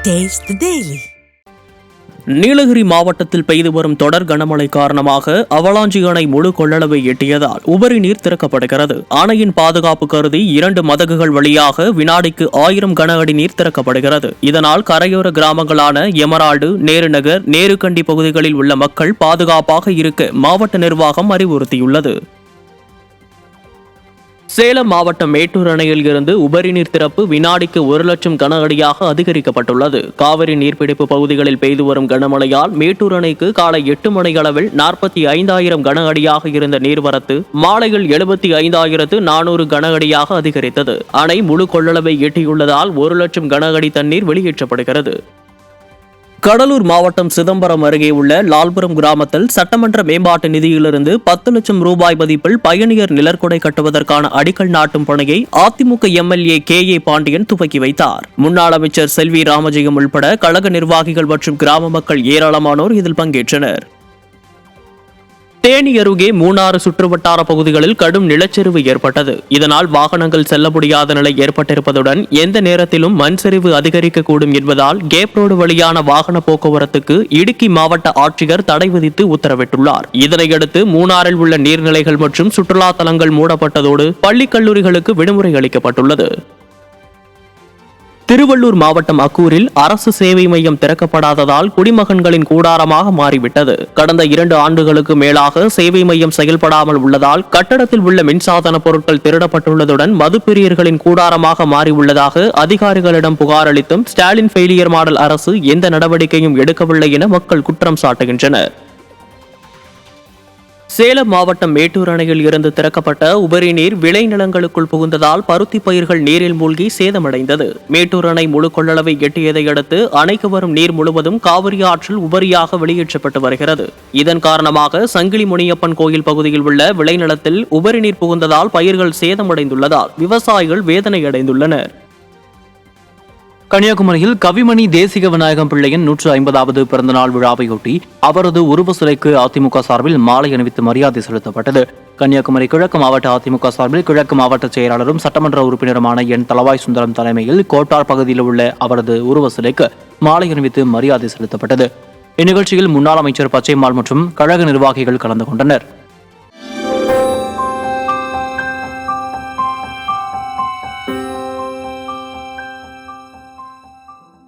Taste the Daily. Nilgiri மாவட்டத்தில் பெய்து வரும் தொடர் கனமழை காரணமாக அவலாஞ்சி அணை முழு கொள்ளளவை எட்டியதால் உபரி நீர் திறக்கப்படுகிறது. அணையின் பாதுகாப்பு கருதி 2 மதகுகள் வழியாக வினாடிக்கு 1000 கன அடி நீர் திறக்கப்படுகிறது. இதனால் கரையோர கிராமங்களான எமரால்டு, நேருநகர், நேருக்கண்டி பகுதிகளில் உள்ள மக்கள் பாதுகாப்பாக இருக்க மாவட்ட நிர்வாகம் அறிவுறுத்தியுள்ளது. சேலம் மாவட்டம் மேட்டூர் அணையில் இருந்து உபரி நீர் திறப்பு வினாடிக்கு 1 லட்சம் கன அடியாக அதிகரிக்கப்பட்டுள்ளது. காவிரி நீர்பிடிப்பு பகுதிகளில் பெய்து வரும் கனமழையால் மேட்டூர் அணைக்கு காலை 8 மணி அளவில் 45,000 கன அடியாக இருந்த நீர்வரத்து மாலையில் 75,400 கன அடியாக அதிகரித்தது. அணை முழு கொள்ளளவை எட்டியுள்ளதால் 1 லட்சம் கன அடி தண்ணீர் வெளியேற்றப்படுகிறது. கடலூர் மாவட்டம் சிதம்பரம் அருகே உள்ள லால்புரம் கிராமத்தில் சட்டமன்ற மேம்பாட்டு நிதியிலிருந்து 10 லட்சம் ரூபாய் மதிப்பில் பயணியர் நிழற்குடை கட்டுவதற்கான அடிக்கல் நாட்டும் பணியை அதிமுக எம்எல்ஏ கே.ஏ. பாண்டியன் துவக்கி வைத்தார். முன்னாள் அமைச்சர் செல்வி ராமஜெயம் உள்பட கழக நிர்வாகிகள் மற்றும் கிராம மக்கள் ஏராளமானோர் இதில் பங்கேற்றனர். தேனி அருகே மூணாறு சுற்றுவட்டார பகுதிகளில் கடும் நிலச்சரிவு ஏற்பட்டது. இதனால் வாகனங்கள் செல்ல முடியாத நிலை ஏற்பட்டிருப்பதுடன் எந்த நேரத்திலும் மண் சரிவு அதிகரிக்கக்கூடும் என்பதால் கேப் ரோடு வழியான வாகன போக்குவரத்துக்கு இடுக்கி மாவட்ட ஆட்சியர் தடை விதித்து உத்தரவிட்டுள்ளார். இதனையடுத்து மூணாறில் உள்ள நீர்நிலைகள் மற்றும் சுற்றுலா தலங்கள் மூடப்பட்டதோடு பள்ளி கல்லூரிகளுக்கு விடுமுறை அளிக்கப்பட்டுள்ளது. திருவள்ளூர் மாவட்டம் அக்கூரில் அரசு சேவை மையம் திறக்கப்படாததால் குடிமகன்களின் கூடாரமாக மாறிவிட்டது. கடந்த 2 ஆண்டுகளுக்கு மேலாக சேவை மையம் செயல்படாமல் உள்ளதால் கட்டடத்தில் உள்ள மின்சாதன பொருட்கள் திருடப்பட்டுள்ளதுடன் மதுப்பிரியர்களின் கூடாரமாக மாறியுள்ளதாக அதிகாரிகளிடம் புகார் அளித்தும் ஸ்டாலின் ஃபெயிலியர் மாடல் அரசு எந்த நடவடிக்கையும் எடுக்கவில்லை என மக்கள் குற்றம் சாட்டுகின்றனர். சேலம் மாவட்டம் மேட்டூர் அணையில் இருந்து திறக்கப்பட்ட உபரி நீர் விளைநிலங்களுக்குள் புகுந்ததால் பருத்தி பயிர்கள் நீரில் மூழ்கி சேதமடைந்தது. மேட்டூர் அணை முழு கொள்ளளவை எட்டியதை அடுத்து அணைக்கு வரும் நீர் முழுவதும் காவிரி ஆற்றில் உபரியாக வெளியேற்றப்பட்டு வருகிறது. இதன் காரணமாக சங்கிலி முனியப்பன் கோயில் பகுதியில் உள்ள விளைநிலத்தில் உபரி நீர் புகுந்ததால் பயிர்கள் சேதமடைந்துள்ளதால் விவசாயிகள் வேதனையடைந்துள்ளனர். கன்னியாகுமரியில் கவிமணி தேசிக விநாயகம் பிள்ளையின் 150வது பிறந்தநாள் விழாவையொட்டி அவரது உருவ சிலைக்கு அதிமுக சார்பில் மாலை அணிவித்து மரியாதை செலுத்தப்பட்டது. கன்னியாகுமரி கிழக்கு மாவட்ட அதிமுக சார்பில் கிழக்கு மாவட்ட செயலாளரும் சட்டமன்ற உறுப்பினருமான என் தளவாய் சுந்தரம் தலைமையில் கோட்டார் பகுதியில் உள்ள அவரது உருவ சிலைக்கு மாலை அணிவித்து மரியாதை செலுத்தப்பட்டது. இந்நிகழ்ச்சியில் முன்னாள் அமைச்சர் பச்சைமால் மற்றும் கழக நிர்வாகிகள் கலந்து கொண்டனர்.